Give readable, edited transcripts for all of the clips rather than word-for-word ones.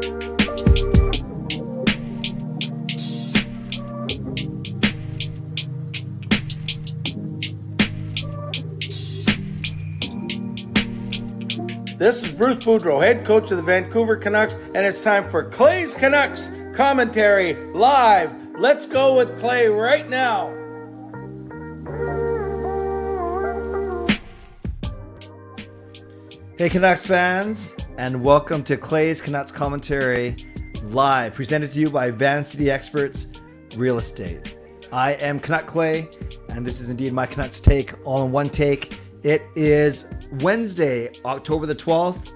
This is Bruce Boudreau, head coach of the Vancouver Canucks, and it's time for Clay's Canucks commentary live. Let's go with Clay right now. Hey Canucks fans, and welcome to Clay's Canucks commentary live, presented to you by Van City Experts Real Estate. I am Canuck Clay, and this is indeed my Canucks take, all in one take. It is Wednesday, October the 12th,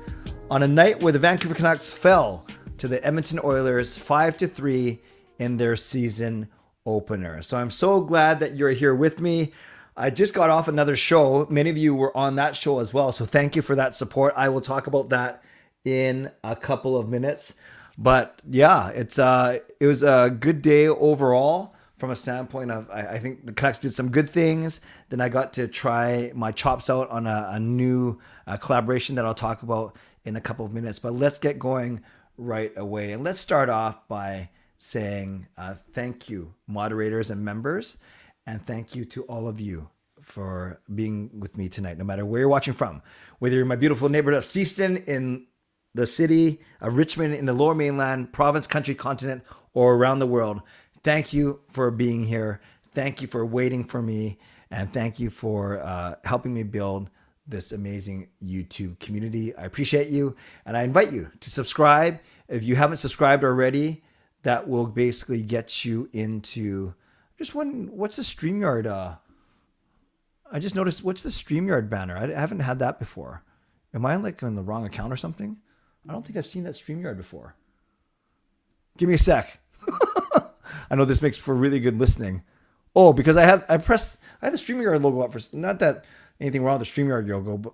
on a night where the Vancouver Canucks fell to the Edmonton Oilers 5-3 in their season opener. So I'm so glad that you're here with me. I just got off another show. Many of you were on that show as well, so thank you for that support. I will talk about that in a couple of minutes. But yeah, it was a good day overall. From a standpoint of, I think the Canucks did some good things. Then I got to try my chops out on a new collaboration that I'll talk about in a couple of minutes. But let's get going right away. And let's start off by saying thank you, moderators and members. And thank you to all of you for being with me tonight, no matter where you're watching from. Whether you're in my beautiful neighborhood of Steveston, in the city of Richmond, in the Lower Mainland, province, country, continent, or around the world. Thank you for being here. Thank you for waiting for me. And thank you for helping me build this amazing YouTube community. I appreciate you. And I invite you to subscribe. If you haven't subscribed already, that will basically get you into... Just one, what's the StreamYard? I just noticed, what's the StreamYard banner? I haven't had that before. Am I like on the wrong account or something? I don't think I've seen that StreamYard before. Give me a sec. I know this makes for really good listening. Oh, because I had the StreamYard logo up for, not that anything wrong with the StreamYard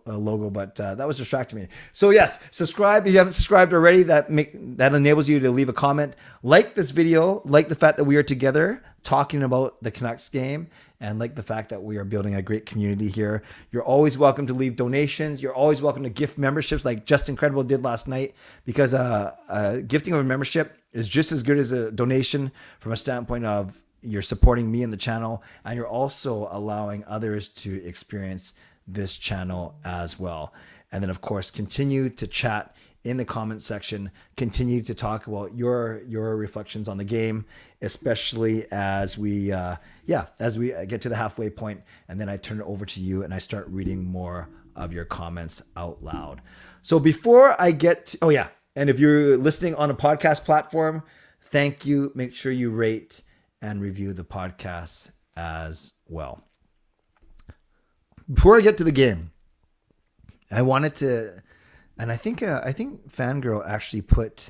logo, but that was distracting me. So yes, subscribe if you haven't subscribed already. That enables you to leave a comment. Like this video, like the fact that we are together talking about the Canucks game, and like the fact that we are building a great community here. You're always welcome to leave donations. You're always welcome to gift memberships like Justin Credible did last night, because gifting of a membership is just as good as a donation from a standpoint of you're supporting me and the channel, and you're also allowing others to experience this channel as well. And then, of course, continue to chat in the comment section. Continue to talk about your reflections on the game, especially as we get to the halfway point, and then I turn it over to you and I start reading more of your comments out loud. So before I get to, and if you're listening on a podcast platform, thank you. Make sure you rate and review the podcast as well. Before I get to the game, I wanted to, and I think Fangirl actually put,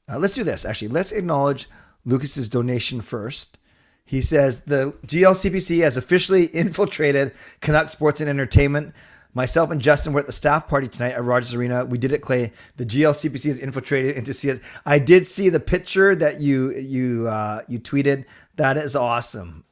let's do this. Actually, let's acknowledge Lucas's donation first. He says, the GLCPC has officially infiltrated Canucks Sports and Entertainment. Myself and Justin were at the staff party tonight at Rogers Arena. We did it, Clay. The GLCPC has infiltrated into CS. I did see the picture that you tweeted. That is awesome.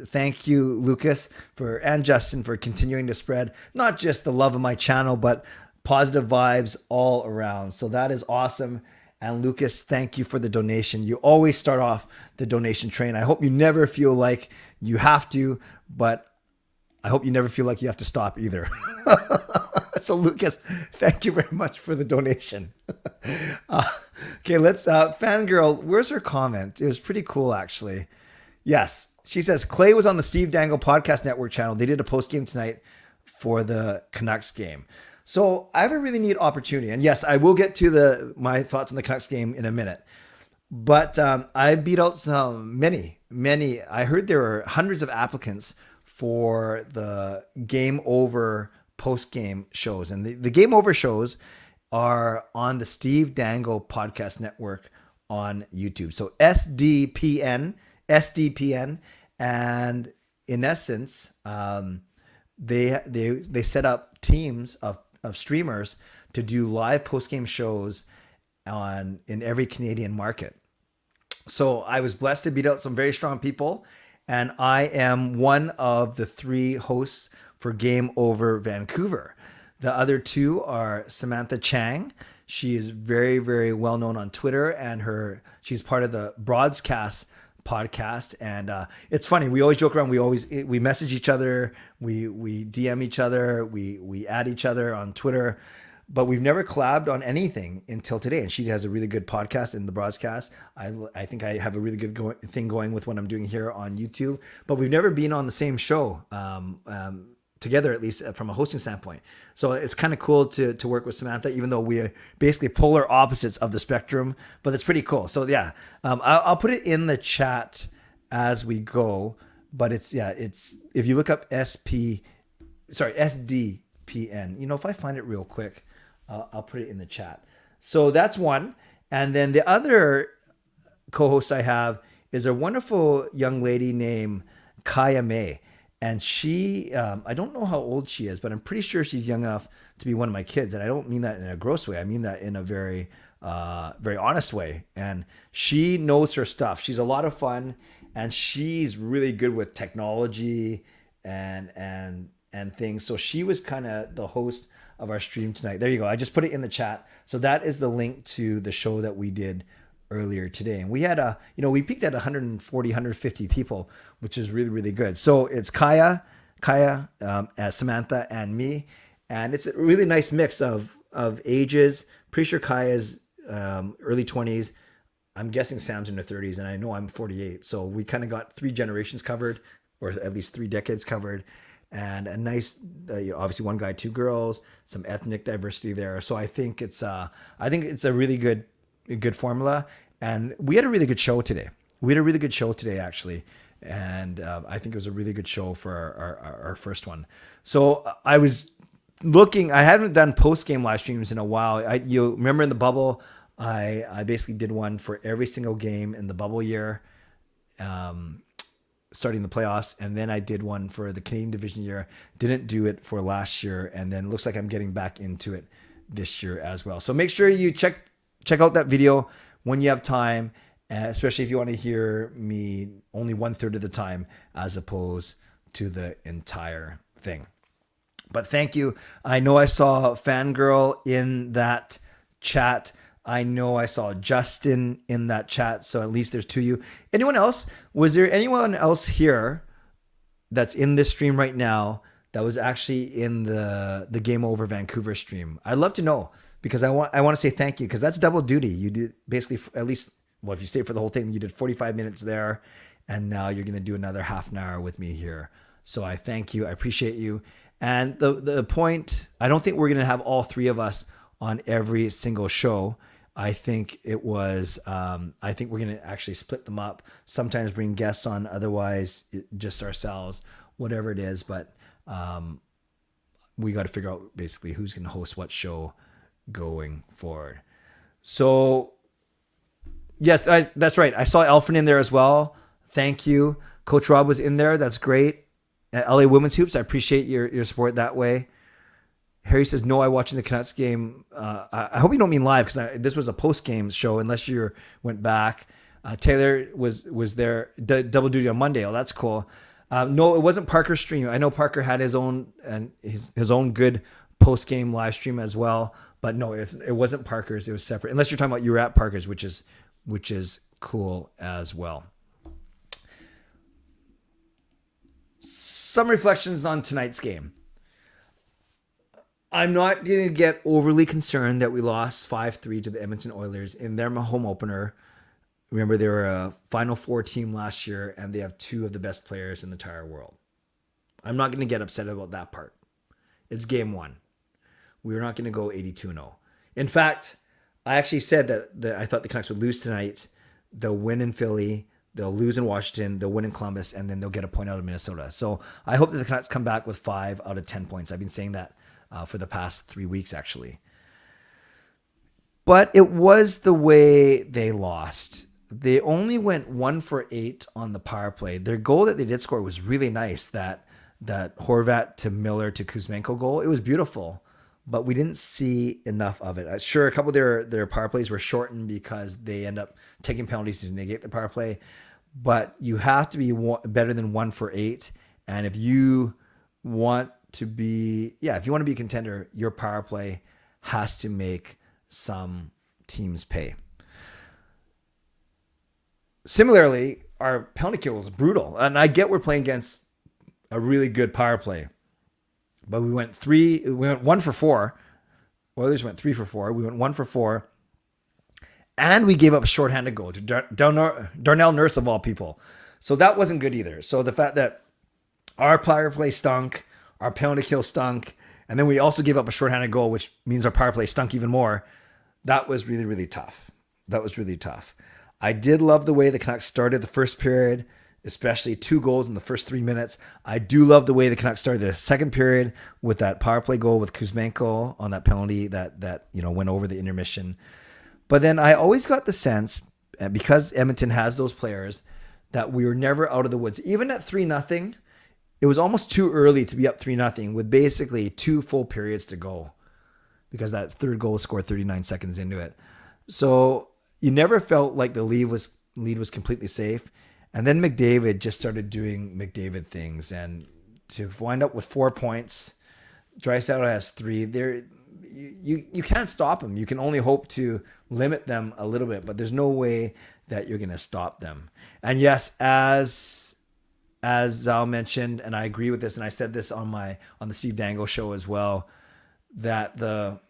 Thank you, Lucas, and Justin for continuing to spread not just the love of my channel, but positive vibes all around. So that is awesome. And Lucas, thank you for the donation. You always start off the donation train. I hope you never feel like you have to, but I hope you never feel like you have to stop either. So Lucas, thank you very much for the donation. Okay, let's, Fangirl, where's her comment? It was pretty cool, actually. Yes, she says, Clay was on the Steve Dangle Podcast Network channel. They did a post-game tonight for the Canucks game. So I have a really neat opportunity. And yes, I will get to my thoughts on the Canucks game in a minute. But I beat out many. I heard there were hundreds of applicants for the Game Over post-game shows. And the Game Over shows are on the Steve Dangle Podcast Network on YouTube. So SDPN. And in essence, they set up teams of streamers to do live post-game shows in every Canadian market. So I was blessed to beat out some very strong people, and I am one of the 3 hosts for Game Over Vancouver. The other 2 are Samantha Chang. She is very, very well known on Twitter, and she's part of the Broadcast podcast. And it's funny. We always joke around. We message each other. We DM each other. We add each other on Twitter. But we've never collabed on anything until today. And she has a really good podcast in the Broadcast. I think I have a really good thing going with what I'm doing here on YouTube. But we've never been on the same show together, at least from a hosting standpoint. So it's kind of cool to work with Samantha, even though we are basically polar opposites of the spectrum. But it's pretty cool. So yeah, I'll put it in the chat as we go. But it's if you look up SDPN, if I find it real quick, I'll put it in the chat. So that's one. And then the other co-host I have is a wonderful young lady named Kaya May. And she, I don't know how old she is, but I'm pretty sure she's young enough to be one of my kids. And I don't mean that in a gross way. I mean that in a very, very honest way. And she knows her stuff. She's a lot of fun, and she's really good with technology and things. So she was kind of the host of our stream tonight. There you go. I just put it in the chat. So that is the link to the show that we did earlier today. And we had we peaked at 140, 150 people, which is really, really good. So it's Kaya, Samantha, and me. And it's a really nice mix of ages. Pretty sure Kaya's early 20s. I'm guessing Sam's in her 30s, and I know I'm 48. So we kind of got 3 generations covered, or at least 3 decades covered. And a nice, obviously 1 guy, 2 girls, some ethnic diversity there. So I think it's a really good formula. And we had a really good show today. Actually. And I think it was a really good show for our first one. So I was looking, I haven't done post-game live streams in a while. You remember in the bubble, I basically did one for every single game in the bubble year. Starting the playoffs, and then I did one for the Canadian division year. Didn't do it for last year, and then looks like I'm getting back into it this year as well. So make sure you check out that video when you have time, especially if you want to hear me only 1/3 of the time as opposed to the entire thing. But thank you. I know I saw Fangirl in that chat. I know I saw Justin in that chat, so at least there's 2 of you. Anyone else? Was there anyone else here that's in this stream right now that was actually in the Game Over Vancouver stream? I'd love to know, because I want to say thank you, because that's double duty. You did basically, at least, well, if you stay for the whole thing, you did 45 minutes there, and now you're going to do another half an hour with me here. So I thank you. I appreciate you. And the point, I don't think we're going to have all 3 of us on every single show. I think we're going to actually split them up, sometimes bring guests on, otherwise just ourselves, whatever it is. But we got to figure out basically who's going to host what show going forward. So yes, that's right. I saw Elfin in there as well. Thank you. Coach Rob was in there. That's great. At LA Women's Hoops, I appreciate your support that way. Harry says, no, I watching the Canucks game. I hope you don't mean live, because this was a post-game show, unless you went back. Taylor was there, double duty on Monday. Oh, that's cool. No, it wasn't Parker's stream. I know Parker had his own and his own good post-game live stream as well. But no, it wasn't Parker's. It was separate. Unless you're talking about you were at Parker's, which is cool as well. Some reflections on tonight's game. I'm not going to get overly concerned that we lost 5-3 to the Edmonton Oilers in their home opener. Remember, they were a Final Four team last year, and they have 2 of the best players in the entire world. I'm not going to get upset about that part. It's game 1. We're not going to go 82-0. In fact, I actually said that I thought the Canucks would lose tonight. They'll win in Philly. They'll lose in Washington. They'll win in Columbus, and then they'll get a point out of Minnesota. So I hope that the Canucks come back with 5 out of 10 points. I've been saying that for the past 3 weeks, actually. But it was the way they lost. They only went 1 for 8 on the power play. Their goal that they did score was really nice. That Horvat to Miller to Hsmfangirl goal. It was beautiful, but we didn't see enough of it. Sure, a couple of their power plays were shortened because they end up taking penalties to negate the power play. But you have to be better than 1 for 8. And if you want to be a contender, your power play has to make some teams pay. Similarly, our penalty kill was brutal. And I get we're playing against a really good power play. But we went 1 for 4. Oilers went 3 for 4. We went 1 for 4. And we gave up a shorthanded goal to Darnell Nurse of all people. So that wasn't good either. So the fact that our power play stunk, our penalty kill stunk, and then we also gave up a shorthanded goal, which means our power play stunk even more. That was really, really tough. I did love the way the Canucks started the first period, especially 2 goals in the first 3 minutes. I do love the way the Canucks started the second period with that power play goal with Hsmfangirl on that penalty that went over the intermission. But then I always got the sense, because Edmonton has those players, that we were never out of the woods. Even at 3-0, it was almost too early to be up 3-0 with basically 2 full periods to go, because that third goal was scored 39 seconds into it. So you never felt like the lead was completely safe. And then McDavid just started doing McDavid things. And to wind up with 4 points, Draisaitl has 3. You can't stop them. You can only hope to limit them a little bit, but there's no way that you're going to stop them. And yes, as Zal mentioned, and I agree with this, and I said this on the Steve Dangle show as well, that the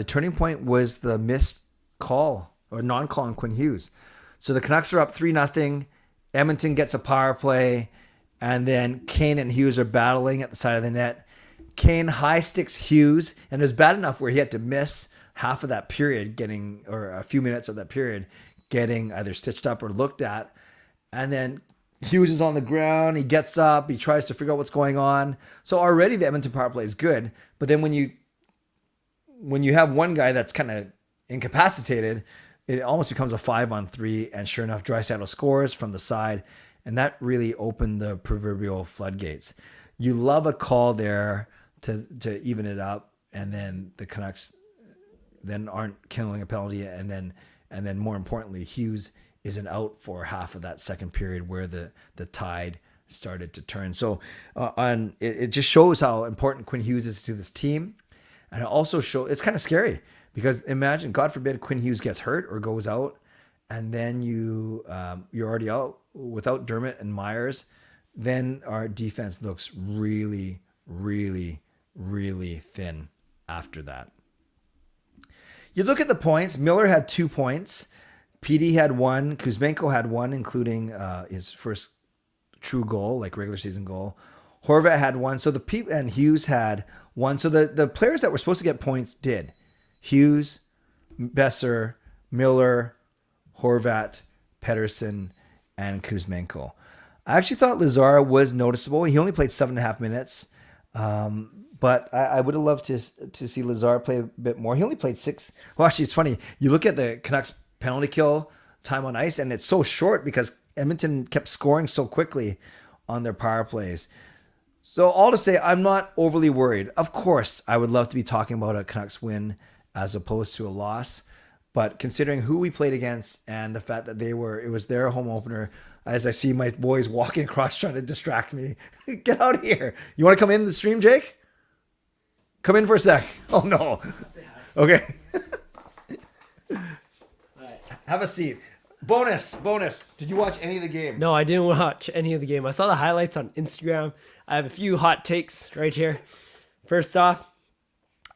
turning point was the missed call or non-call on Quinn Hughes. So the Canucks are up 3-0. Edmonton gets a power play, and then Kane and Hughes are battling at the side of the net. Kane high sticks Hughes, and it was bad enough where he had to miss half of that period or a few minutes of that period getting either stitched up or looked at. And then Hughes is on the ground. He gets up. He tries to figure out what's going on. So already the Edmonton power play is good. But then when you have one guy that's kind of incapacitated, it almost becomes a 5-on-3. And sure enough, Draisaitl scores from the side. And that really opened the proverbial floodgates. You love a call there to even it up. And then the Canucks then aren't killing a penalty. And then more importantly, Hughes isn't out for half of that second period where the tide started to turn. So it just shows how important Quinn Hughes is to this team. And it also it's kind of scary because imagine, God forbid, Quinn Hughes gets hurt or goes out, and then you're already out without Dermott and Myers. Then our defense looks really, really, really thin after that. You look at the points. Miller had 2 points. PD had 1. Hsmfangirl had 1, including his first true goal, like regular season goal. Horvat had 1. So and Hughes had 1. So the players that were supposed to get points did. Hughes, Besser, Miller, Horvat, Pettersson, and Hsmfangirl. I actually thought Lazar was noticeable. He only played 7.5 minutes. But I would have loved to see Lazar play a bit more. He only played 6. Well, actually, it's funny. You look at the Canucks penalty kill time on ice, and it's so short because Edmonton kept scoring so quickly on their power plays. So all to say, I'm not overly worried. Of course, I would love to be talking about a Canucks win as opposed to a loss. But considering who we played against and the fact that it was their home opener, as I see my boys walking across trying to distract me. Get out of here. You want to come in the stream, Jake? Come in for a sec. Oh, no. Okay. Have a seat. Bonus. Did you watch any of the game? No, I didn't watch any of the game. I saw the highlights on Instagram. I have a few hot takes right here. First off,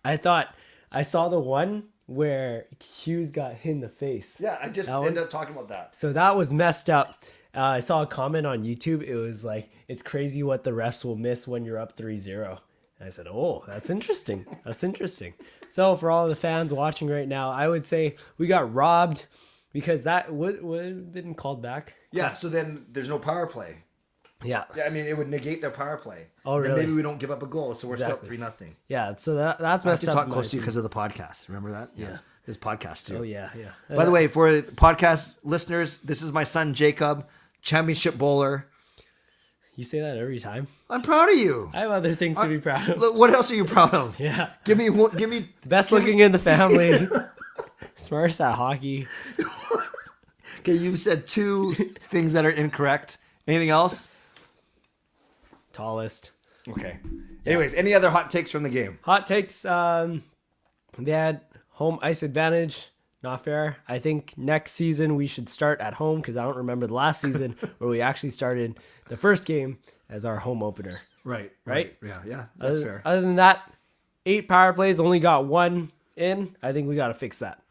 I thought I saw the one where Hughes got hit in the face. Yeah, I just ended up talking about that. So that was messed up. I saw a comment on YouTube. It was like, it's crazy what the refs will miss when you're up 3-0. And I said, oh, that's interesting. That's interesting. So for all the fans watching right now, I would say we got robbed because that would have been called back. Yeah, so then there's no power play. Yeah. I mean, it would negate their power play. Oh, really? And maybe we don't give up a goal, so we're still 3-0. Yeah, so that's messed up. I have to talk close to you because of the podcast. Remember that? Yeah. This podcast, too. Oh, yeah. By the way, for podcast listeners, this is my son, Jacob, championship bowler. You say that every time. I'm proud of you. I have other things to be proud of. What else are you proud of? Yeah. Give me best looking in the family. Smartest at hockey. Okay, you've said 2 things that are incorrect. Anything else? Tallest. Okay. Anyways, any other hot takes from the game? Hot takes. They had home ice advantage. Not fair. I think next season we should start at home because I don't remember the last season where we actually started the first game as our home opener. Right. Yeah, that's fair. Other than that, 8 power plays, only got 1 in. I think we got to fix that.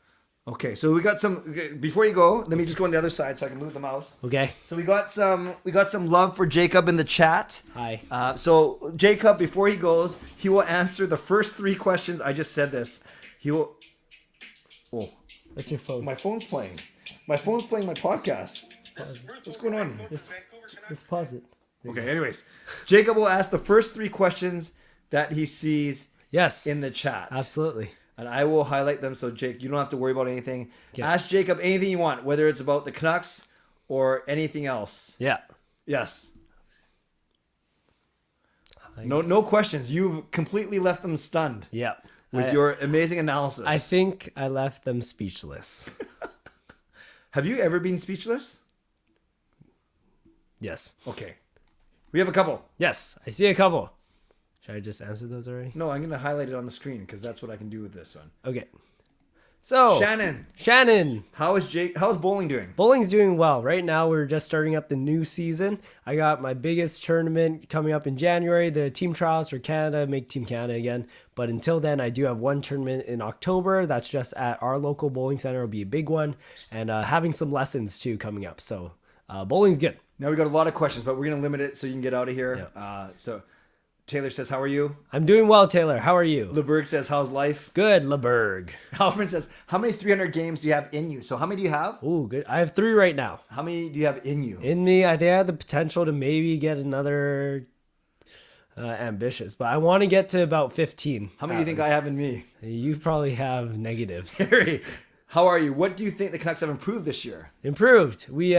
Okay, so we got some. Before you go, let me just go on the other side so I can move the mouse. Okay. So we got some love for Jacob in the chat. Hi. So Jacob, before he goes, he will answer the first 3 questions. I just said this. He will. Oh, What's your phone? my phone's playing. My phone's playing my podcast. What's going on? Just pause it. Okay. Anyways, Jacob will ask the first 3 questions that he sees Yes. in the chat. Absolutely. And I will highlight them, so Jake, you don't have to worry about anything. Okay. Ask Jacob anything you want, whether it's about the Canucks or anything else. Yeah. Yes. No questions. You've completely left them stunned Yeah. with your amazing analysis. I think I left them speechless. Have you ever been speechless? Yes. Okay. We have a couple. Yes. I see a couple. Should I just answer those already? No, I'm going to highlight it on the screen because that's what I can do with this one. Okay. So Shannon. How's bowling doing? Bowling's doing well. Right now, we're just starting up the new season. I got my biggest tournament coming up in January, the team trials for Canada, make Team Canada again. But until then, I do have one tournament in October. That's just at our local bowling center. It'll be a big one. And having some lessons, too, coming up. So bowling's good. Now we got a lot of questions, but we're going to limit it so you can get out of here. Yeah. So Taylor says, how are you? I'm doing well, Taylor. How are you? LeBerg says, how's life? Good, LeBerg. Alfred says, how many 300 games do you have in you? So how many do you have? Ooh, good. I have 3 right now. How many do you have in you? In me, I think I have the potential to maybe get another ambitious, but I want to get to about 15. How many do you think I have in me? You probably have negatives. Harry, how are you? What do you think the Canucks have improved this year? Improved. We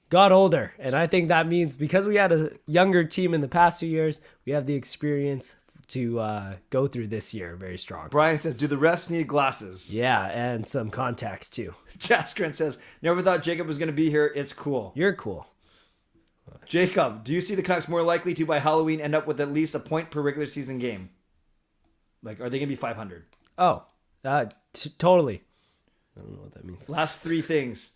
got older, and I think that means because we had a younger team in the past 2 years, we have the experience to go through this year very strong. Brian says, do the refs need glasses? Yeah, and some contacts too. Jaskrin says, never thought Jacob was going to be here. It's cool. You're cool. Jacob, do you see the Canucks more likely to, by Halloween, end up with at least a point per regular season game? Like, are they going to be 500? Oh, totally. I don't know what that means. Last 3 things.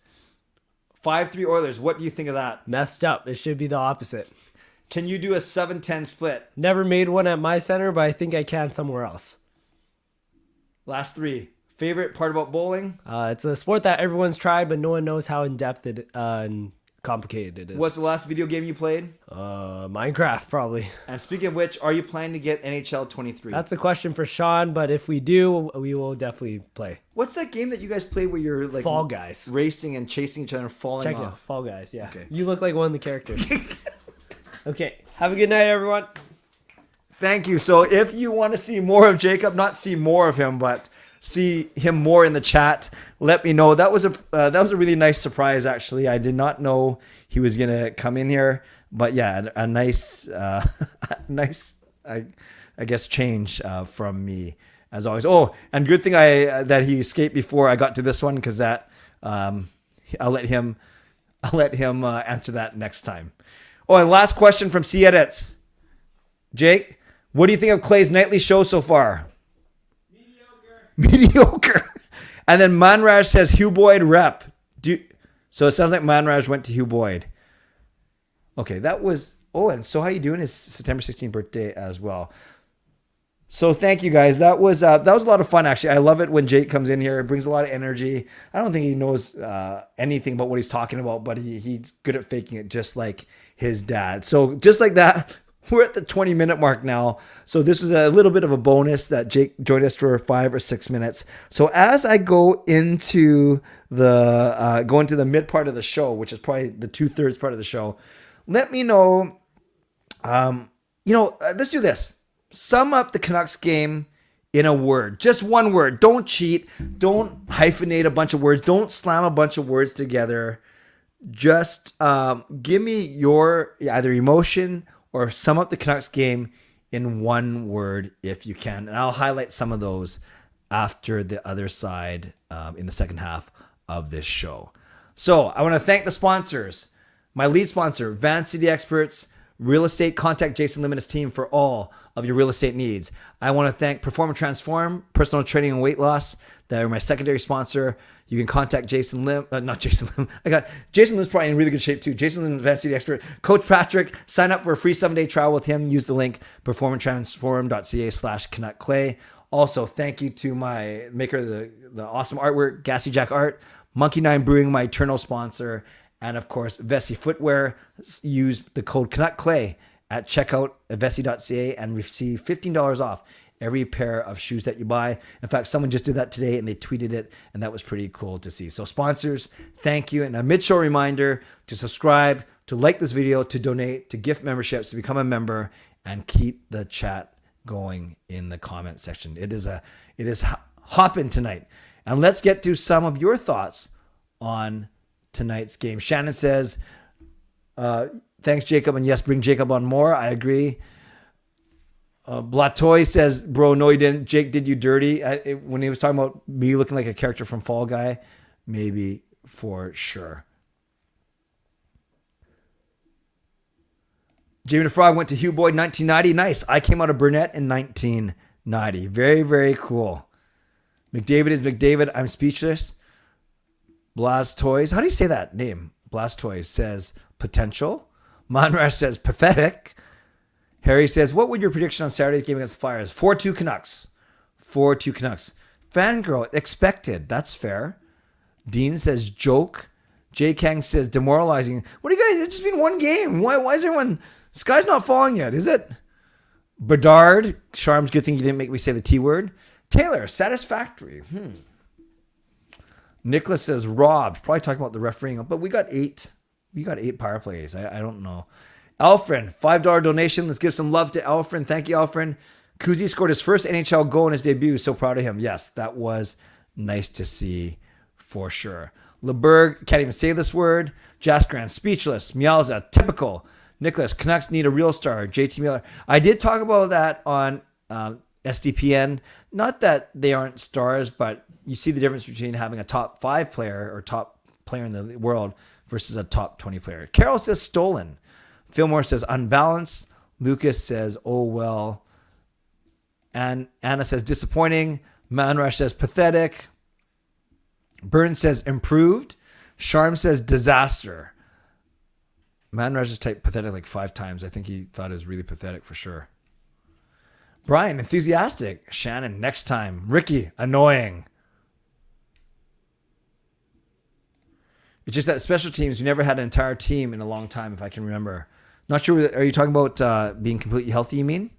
5-3 Oilers. What do you think of that? Messed up. It should be the opposite. Can you do a 7-10 split? Never made one at my center, but I think I can somewhere else. Last 3. Favorite part about bowling? It's a sport that everyone's tried, but no one knows how in-depth and complicated it is. What's the last video game you played? Minecraft, probably. And speaking of which, are you planning to get NHL 23? That's a question for Sean, but if we do, we will definitely play. What's that game that you guys play where you're like Fall Guys, racing and chasing each other and falling Check off? it. Fall Guys, yeah. Okay. You look like one of the characters. Okay. Have a good night, everyone. Thank you. So if you want to see more of Jacob, not see more of him, but see him more in the chat, let me know. That was a really nice surprise, actually. I did not know he was gonna come in here, but yeah, a nice I guess change from me as always. Oh, and good thing that he escaped before I got to this one, because that I'll let him answer that next time. Oh, and last question from C Edits. Jake, what do you think of Clay's nightly show so far? Mediocre. And then Manraj says Hugh Boyd rep. So it sounds like Manraj went to Hugh Boyd. Okay, that was... Oh, and so how you doing? His September 16th birthday as well. So thank you guys. That was a lot of fun, actually. I love it when Jake comes in here. It brings a lot of energy. I don't think he knows anything about what he's talking about, but he's good at faking it, just like his dad. So just like that, we're at the 20-minute mark now. So this was a little bit of a bonus that Jake joined us for 5 or 6 minutes. So as I go into the mid part of the show, which is probably the 2/3 part of the show, let me know. Let's do this. Sum up the Canucks game in a word. Just one word. Don't cheat. Don't hyphenate a bunch of words. Don't slam a bunch of words together. Just give me your either emotion or sum up the Canucks game in one word if you can. And I'll highlight some of those after the other side in the second half of this show. So I want to thank the sponsors. My lead sponsor, Van City Experts, real estate, contact Jason Lim and his team for all of your real estate needs. I want to thank Perform and Transform, personal training and weight loss. They're my secondary sponsor. You can contact Jason Lim. Not Jason Lim. Jason Lim's probably in really good shape too. Jason Lim, Advanced City Expert. Coach Patrick, sign up for a free 7-day trial with him. Use the link performandtransform.ca/CanuckClay. Also, thank you to my maker of the awesome artwork, Gassy Jack Art, Monkey 9 Brewing, my eternal sponsor, and of course, Vessi Footwear. Use the code CanuckClay at checkout at vessi.ca and receive $15 off every pair of shoes that you buy. In fact, someone just did that today and they tweeted it, and that was pretty cool to see. So sponsors, thank you. And a mid-show reminder to subscribe, to like this video, to donate, to gift memberships, to become a member, and keep the chat going in the comment section. It is hopping tonight. And let's get to some of your thoughts on tonight's game. Shannon says, thanks, Jacob. And yes, bring Jacob on more. I agree. Blatoy says, bro, no, he didn't. Jake did you dirty. When he was talking about me looking like a character from Fall Guy, maybe for sure. Jamie the Frog went to Hugh Boyd 1990. Nice. I came out of Burnett in 1990. Very, very cool. McDavid is McDavid. I'm speechless. Blastoise. How do you say that name? Blastoise says potential. Monrash says pathetic. Harry says, what would your prediction on Saturday's game against the Flyers? 4-2 Canucks. 4-2 Canucks. Fangirl, expected. That's fair. Dean says joke. J. Kang says demoralizing. What do you guys? It's just been one game. Why is everyone? Sky's not falling yet, is it? Bedard. Charms, good thing you didn't make me say the T word. Taylor, satisfactory. Nicholas says robbed. Probably talking about the refereeing, but we got 8. We got 8 power plays. I don't know. Alfred, $5 donation. Let's give some love to Alfred. Thank you, Alfred. Kuzi scored his first NHL goal in his debut. So proud of him. Yes, that was nice to see for sure. LeBerg, can't even say this word. Jaskran, speechless. Mialza, typical. Nicholas, Canucks need a real star. JT Miller. I did talk about that on SDPN. Not that they aren't stars, but you see the difference between having a top 5 player or top player in the world versus a top 20 player. Carol says stolen. Fillmore says unbalanced. Lucas says, oh, well. And Anna says disappointing. Manrush says pathetic. Burns says improved. Sharm says disaster. Manrush has typed pathetic like 5 times. I think he thought it was really pathetic for sure. Brian, enthusiastic. Shannon, next time. Ricky, annoying. It's just that special teams, we never had an entire team in a long time, if I can remember. Not sure. Are you talking about being completely healthy, you mean?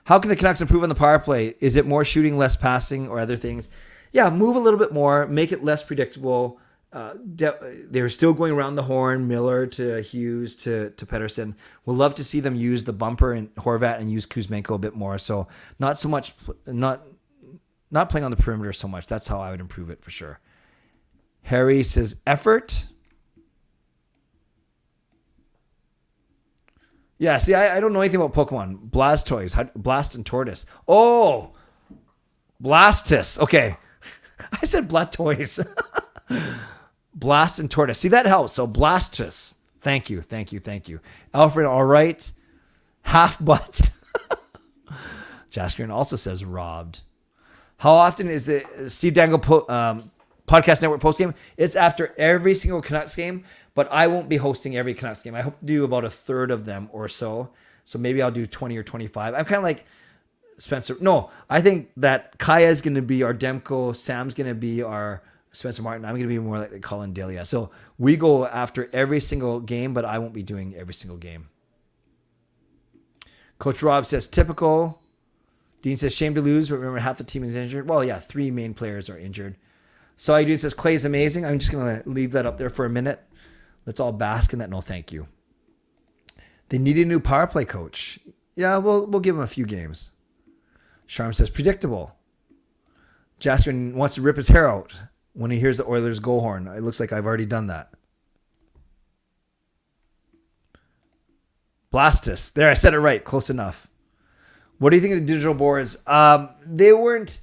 How can the Canucks improve on the power play? Is it more shooting, less passing, or other things? Yeah, move a little bit more. Make it less predictable. They're still going around the horn. Miller to Hughes to Pettersson. We'll love to see them use the bumper and Horvat and use Kuzmenko a bit more. So not so much, not playing on the perimeter so much. That's how I would improve it for sure. Harry says effort. Yeah, see, I don't know anything about Pokemon. Blastoise, Blast and Tortoise. Oh, Blastus. Okay. I said Blastoise. Blast and Tortoise. See, that helps. So Blastus. Thank you. Alfred, all right. Half butt. Jaskrin also says robbed. How often is the Steve Dangle Podcast Network postgame? It's after every single Canucks game, but I won't be hosting every Canucks game. I hope to do about a third of them or so. So maybe I'll do 20 or 25. I'm kind of like Spencer. No, I think that Kaya is going to be our Demko. Sam's going to be our Spencer Martin. I'm going to be more like Colin Delia. So we go after every single game, but I won't be doing every single game. Coach Rob says typical. Dean says shame to lose, but remember half the team is injured. Well, yeah, 3 main players are injured. So Dean says Clay's amazing. I'm just going to leave that up there for a minute. Let's all bask in that. No, thank you. They need a new power play coach. Yeah, we'll give him a few games. Sharm says predictable. Jaskin wants to rip his hair out when he hears the Oilers goal horn. It looks like I've already done that. Blastus. There, I said it right. Close enough. What do you think of the digital boards? They weren't...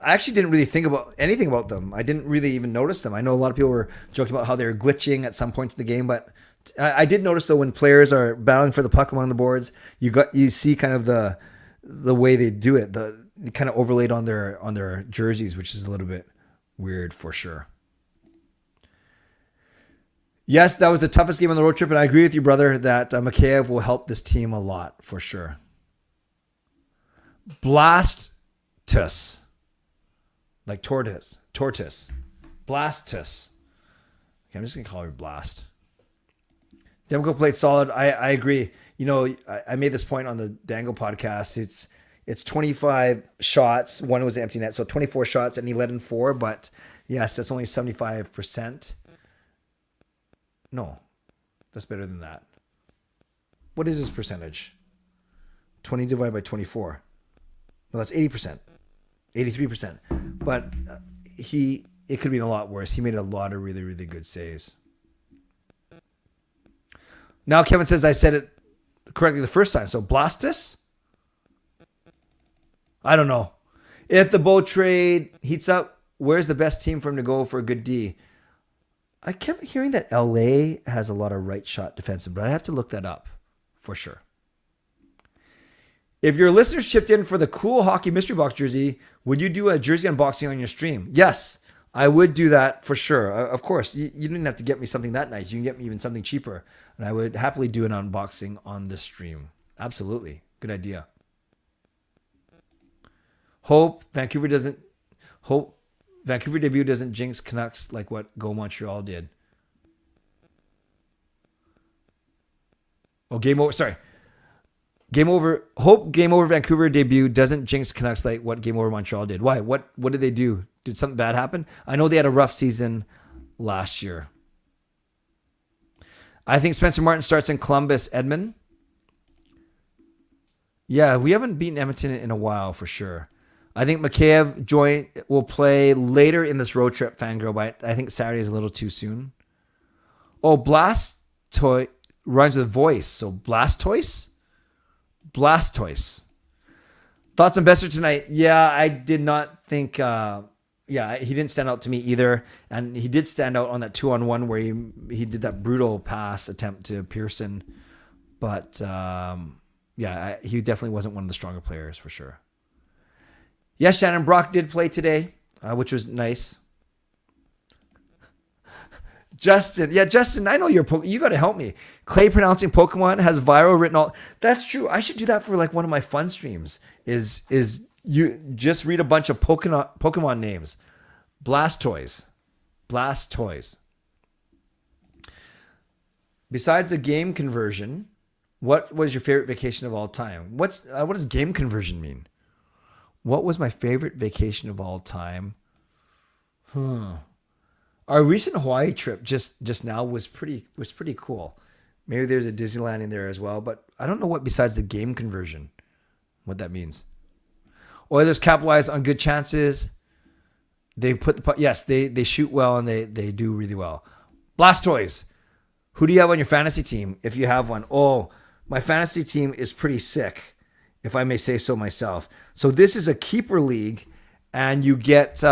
I actually didn't really think about anything about them. I didn't really even notice them. I know a lot of people were joking about how they were glitching at some points in the game, but I did notice though when players are battling for the puck among the boards, you see kind of the way they do it, kind of overlaid on their jerseys, which is a little bit weird for sure. Yes, that was the toughest game on the road trip, and I agree with you, brother, that Mikheyev will help this team a lot for sure. Blastus, like tortoise, Blastus. Okay, I'm just gonna call her Blast. Demko played solid. I agree. You know, I made this point on the Dangle podcast. It's 25 shots. One was an empty net, so 24 shots, and he let in 4. But yes, that's only 75%. No, that's better than that. What is his percentage? 20 divided by 24. No, that's 80%. 83%. But it could have been a lot worse. He made a lot of really, really good saves. Now Kevin says I said it correctly the first time. So Blastus? I don't know. If the Bow trade heats up, where's the best team for him to go for a good D? I kept hearing that LA has a lot of right shot defensive, but I have to look that up for sure. If your listeners chipped in for the cool hockey mystery box jersey, would you do a jersey unboxing on your stream? Yes, I would do that for sure. Of course, you didn't have to get me something that nice. You can get me even something cheaper, and I would happily do an unboxing on the stream. Absolutely. Good idea. Hope Vancouver debut doesn't jinx Canucks like what Go Montreal did. Oh, game over. Sorry. Game over. Hope Game Over Vancouver debut doesn't jinx Canucks like what Game Over Montreal did. Why? What did they do? Did something bad happen? I know they had a rough season last year. I think Spencer Martin starts in Columbus, Edmonton. Yeah, we haven't beaten Edmonton in a while for sure. I think Mikheyev will play later in this road trip, Fangirl, but I think Saturday is a little too soon. Oh, Blastoise rhymes with voice. So Blastoise? Blastoise. Thoughts on Besser tonight? Yeah, I did not think... he didn't stand out to me either. And he did stand out on that 2-on-1 where he did that brutal pass attempt to Pearson. But, he definitely wasn't one of the stronger players for sure. Yes, Shannon Brock did play today, which was nice. Justin, I know you got to help me. Clay pronouncing Pokemon has viral written all. That's true. I should do that for like one of my fun streams. Is you just read a bunch of Pokemon names. Blastoise. Besides the game conversion, what was your favorite vacation of all time? What does game conversion mean? What was my favorite vacation of all time? Our recent Hawaii trip just now was pretty cool. Maybe there's a Disneyland in there as well, but I don't know what besides the game conversion, what that means. Oilers capitalize on good chances. They put they shoot well and they do really well. Blastoise. Who do you have on your fantasy team if you have one? Oh, my fantasy team is pretty sick, if I may say so myself. So this is a keeper league, and you get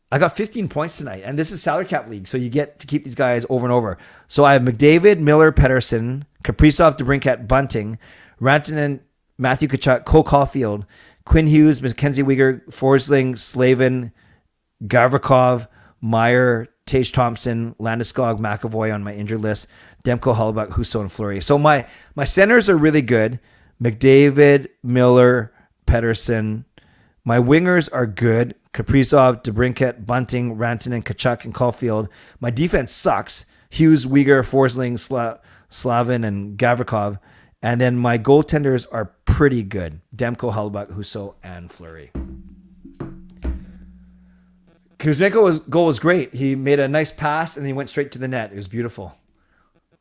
I got 15 points tonight, and this is salary cap league, so you get to keep these guys over and over. So I have McDavid, Miller, Pettersson, Kaprizov, DeBrincat, Bunting, Rantanen, Matthew Tkachuk, Cole Caulfield, Quinn Hughes, Mackenzie Weegar, Forsling, Slavin, Gavrikov, Meyer, Tage Thompson, Landeskog, McAvoy on my injured list, Demko, Hollingworth, Husso, and Fleury. So my centers are really good. McDavid, Miller, Pettersson. My wingers are good. Kaprizov, DeBrincat, Bunting, Rantanen, Tkachuk, and Caulfield. My defense sucks. Hughes, Weegar, Forsling, Slavin, and Gavrikov. And then my goaltenders are pretty good. Demko, Hollingworth, Husso, and Fleury. Kuzmenko's goal was great. He made a nice pass and he went straight to the net. It was beautiful.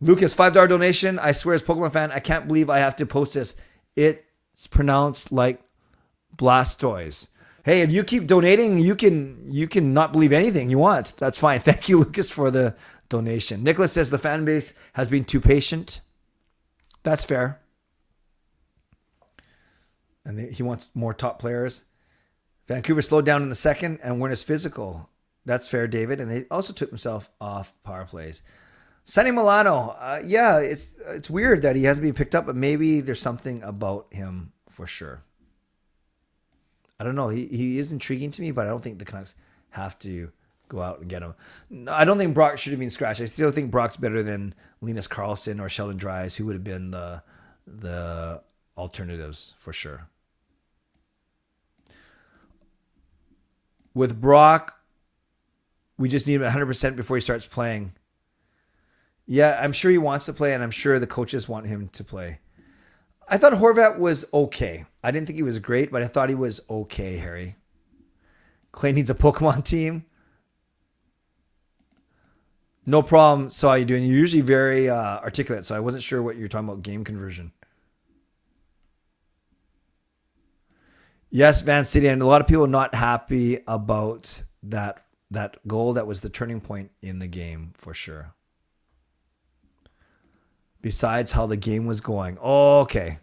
Lucas, $5 donation. I swear as a Pokemon fan, I can't believe I have to post this. It's pronounced like Blastoise. Hey, if you keep donating, you can not believe anything you want. That's fine. Thank you, Lucas, for the donation. Nicholas says the fan base has been too patient. That's fair. And he wants more top players. Vancouver slowed down in the second and weren't as physical. That's fair, David. And they also took themselves off power plays. Sonny Milano. Yeah, it's weird that he hasn't been picked up, but maybe there's something about him for sure. I don't know. He is intriguing to me, but I don't think the Canucks have to go out and get him. No, I don't think Brock should have been scratched. I still think Brock's better than Linus Karlsson or Sheldon Dries, who would have been the alternatives for sure. With Brock, we just need him 100% before he starts playing. Yeah, I'm sure he wants to play, and I'm sure the coaches want him to play. I thought Horvat was okay. I didn't think he was great, but I thought he was okay, Harry. Clay needs a Pokemon team. No problem. So how you doing? You're usually very articulate, so I wasn't sure what you're talking about game conversion. Yes, Van City, and a lot of people not happy about that goal. That was the turning point in the game for sure. Besides how the game was going. Oh, okay.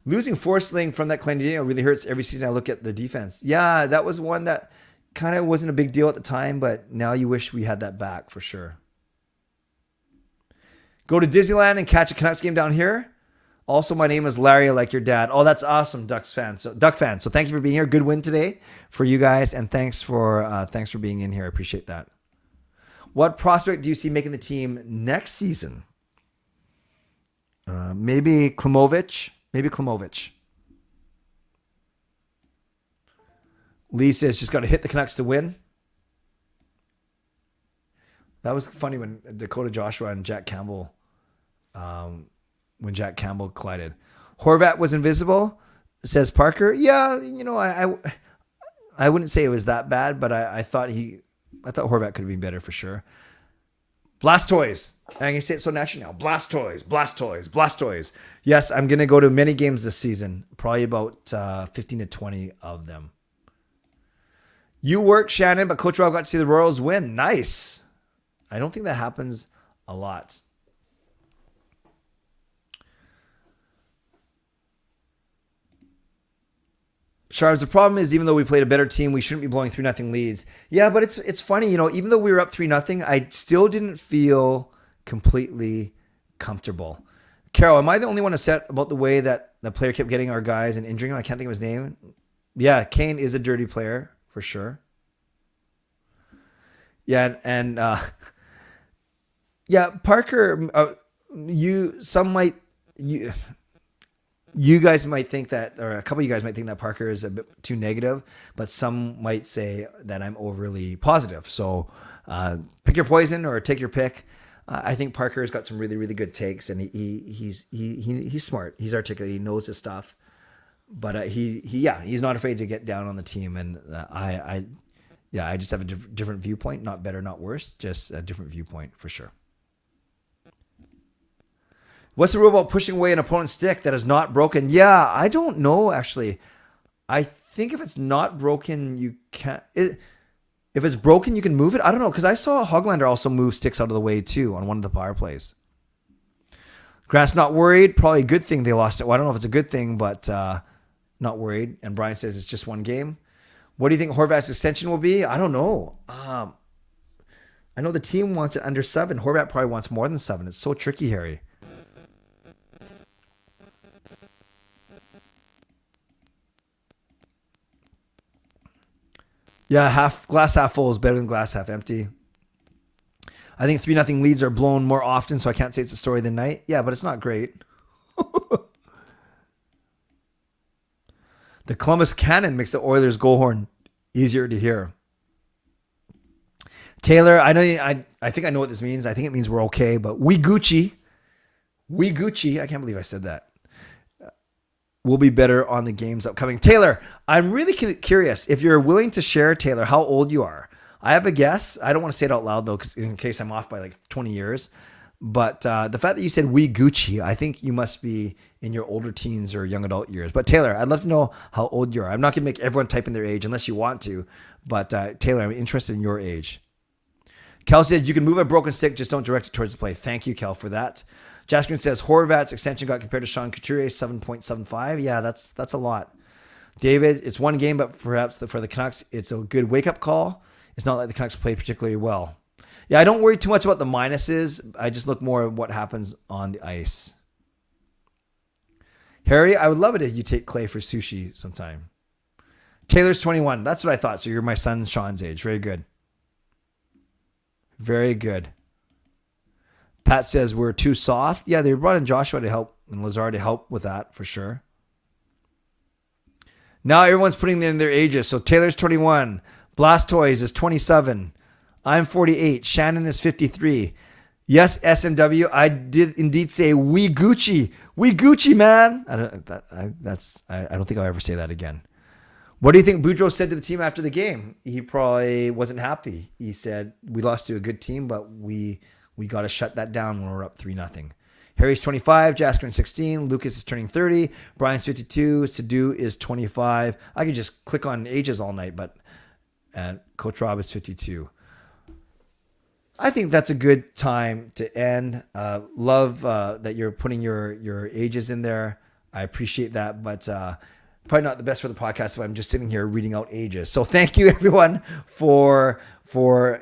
Losing Forsling from that Clendenio really hurts every season I look at the defense. Yeah, that was one that kind of wasn't a big deal at the time, but now you wish we had that back for sure. Go to Disneyland and catch a Canucks game down here. Also, my name is Larry, like your dad. Oh, that's awesome, Duck fan. So thank you for being here. Good win today for you guys, and thanks for being in here. I appreciate that. What prospect do you see making the team next season? Maybe Klimovich. Lee says just got to hit the Canucks to win. That was funny when Dakota Joshua and Jack Campbell, collided. Horvat was invisible, says Parker. Yeah, I wouldn't say it was that bad, but I thought Horvat could have been better for sure. Blastoise. I can say it so naturally now. Blastoise. Yes, I'm going to go to many games this season. Probably about 15 to 20 of them. You work, Shannon, but Coach Rob got to see the Royals win. Nice. I don't think that happens a lot. Sharps, the problem is even though we played a better team, we shouldn't be blowing 3-0 leads. Yeah, but it's funny, even though we were up 3-0, I still didn't feel completely comfortable. Carol, am I the only one upset about the way that the player kept getting our guys and injuring him? I can't think of his name. Yeah, Kane is a dirty player for sure. Yeah, and Parker, you guys might think that, or a couple of you guys might think that Parker is a bit too negative, but some might say that I'm overly positive. So pick your poison or take your pick. I think Parker's got some really, really good takes, and he's smart. He's articulate. He knows his stuff, but he's not afraid to get down on the team. And I just have a different viewpoint. Not better, not worse. Just a different viewpoint for sure. What's the rule about pushing away an opponent's stick that is not broken? Yeah, I don't know, actually. I think if it's not broken, you can't... If it's broken, you can move it? I don't know, because I saw Hoglander also move sticks out of the way, too, on one of the power plays. Grant's not worried. Probably a good thing they lost it. Well, I don't know if it's a good thing, but not worried. And Brian says it's just one game. What do you think Horvat's extension will be? I don't know. I know the team wants it under 7. Horvat probably wants more than 7. It's so tricky, Harry. Yeah, glass half full is better than glass half empty. I think 3-0 leads are blown more often, so I can't say it's a story of the night. Yeah, but it's not great. The Columbus Cannon makes the Oilers goal horn easier to hear. Taylor, I think I know what this means. I think it means we're okay, but we Gucci. I can't believe I said that. We'll be better on the games upcoming. Taylor, I'm really curious if you're willing to share, Taylor, how old you are. I have a guess. I don't want to say it out loud, though, because in case I'm off by like 20 years. But the fact that you said we Gucci, I think you must be in your older teens or young adult years. But Taylor, I'd love to know how old you are. I'm not going to make everyone type in their age unless you want to. But Taylor, I'm interested in your age. Kel said you can move a broken stick, just don't direct it towards the play. Thank you, Kel, for that. Jasper says Horvat's extension got compared to Sean Couturier's 7.75. Yeah, that's a lot. David, it's one game, but perhaps for the Canucks, it's a good wake-up call. It's not like the Canucks played particularly well. Yeah, I don't worry too much about the minuses. I just look more at what happens on the ice. Harry, I would love it if you take Clay for sushi sometime. Taylor's 21. That's what I thought. So you're my son Sean's age. Very good. Very good. Pat says we're too soft. Yeah, they brought in Joshua to help and Lazar to help with that for sure. Now everyone's putting in their ages. So Taylor's 21. Blastoise is 27. I'm 48. Shannon is 53. Yes, SMW. I did indeed say we Gucci. We Gucci, man. I don't think I'll ever say that again. What do you think Boudreau said to the team after the game? He probably wasn't happy. He said, we lost to a good team, but we got to shut that down when we're up 3-0. Harry's 25, Jasker is 16, Lucas is turning 30, Brian's 52, Sidhu is 25. I could just click on ages all night, but Coach Rob is 52. I think that's a good time to end. Love that you're putting your ages in there. I appreciate that, but probably not the best for the podcast if I'm just sitting here reading out ages. So thank you everyone for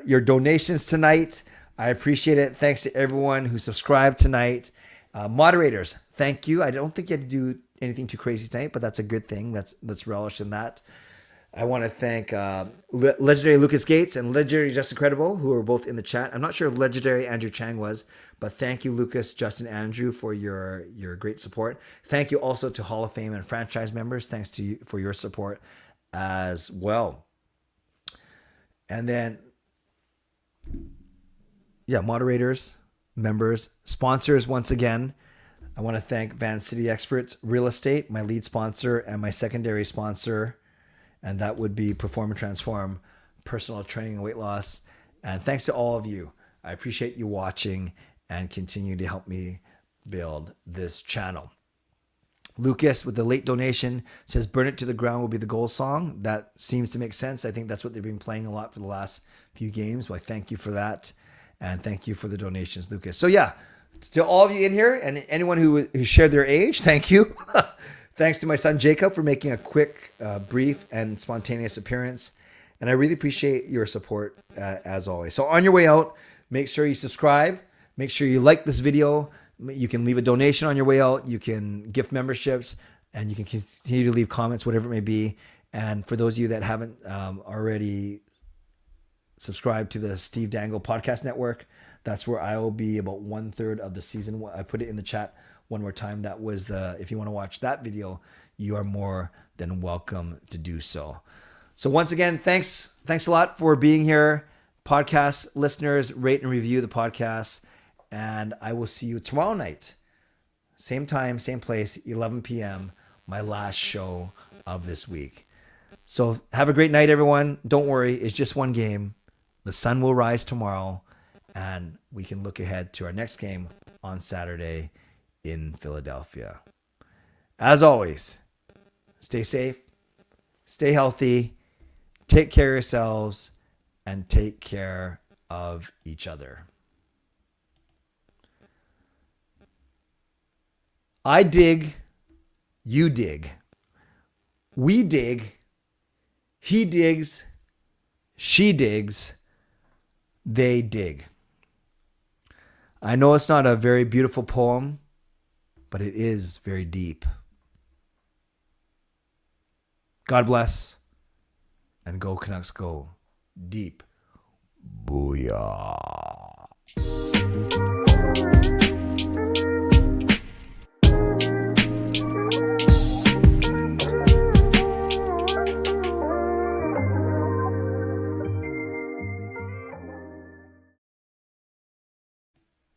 your donations tonight. I appreciate it. Thanks to everyone who subscribed tonight. Moderators, thank you. I don't think you had to do anything too crazy tonight, but that's a good thing. Let's relish in that. I want to thank legendary Lucas Gates and legendary Justin Credible, who are both in the chat. I'm not sure if legendary Andrew Chang was, but thank you, Lucas, Justin, Andrew, for your great support. Thank you also to Hall of Fame and franchise members. Thanks to you for your support as well. And then, yeah, moderators, members, sponsors, once again. I want to thank Van City Experts Real Estate, my lead sponsor, and my secondary sponsor. And that would be Perform and Transform, personal training and weight loss. And thanks to all of you. I appreciate you watching and continue to help me build this channel. Lucas with the late donation says, Burn It to the Ground will be the goal song. That seems to make sense. I think that's what they've been playing a lot for the last few games. Well, I thank you for that. And thank you for the donations, Lucas. So yeah, to all of you in here and anyone who shared their age, thank you. Thanks to my son Jacob for making a quick, brief, and spontaneous appearance. And I really appreciate your support as always. So on your way out, make sure you subscribe. Make sure you like this video. You can leave a donation on your way out. You can gift memberships. And you can continue to leave comments, whatever it may be. And for those of you that haven't already subscribed to the Steve Dangle Podcast Network, that's where I will be about 1/3 of the season. I put it in the chat one more time. That was if you want to watch that video, you are more than welcome to do so. So once again, thanks a lot for being here. Podcast listeners, rate and review the podcast. And I will see you tomorrow night. Same time, same place, 11 p.m. My last show of this week. So have a great night, everyone. Don't worry, it's just one game. The sun will rise tomorrow. And we can look ahead to our next game on Saturday in Philadelphia. As always, stay safe, stay healthy, take care of yourselves, and take care of each other. I dig, you dig, we dig, he digs, she digs, they dig. I know it's not a very beautiful poem, but it is very deep. God bless, and go Canucks go deep. Booyah.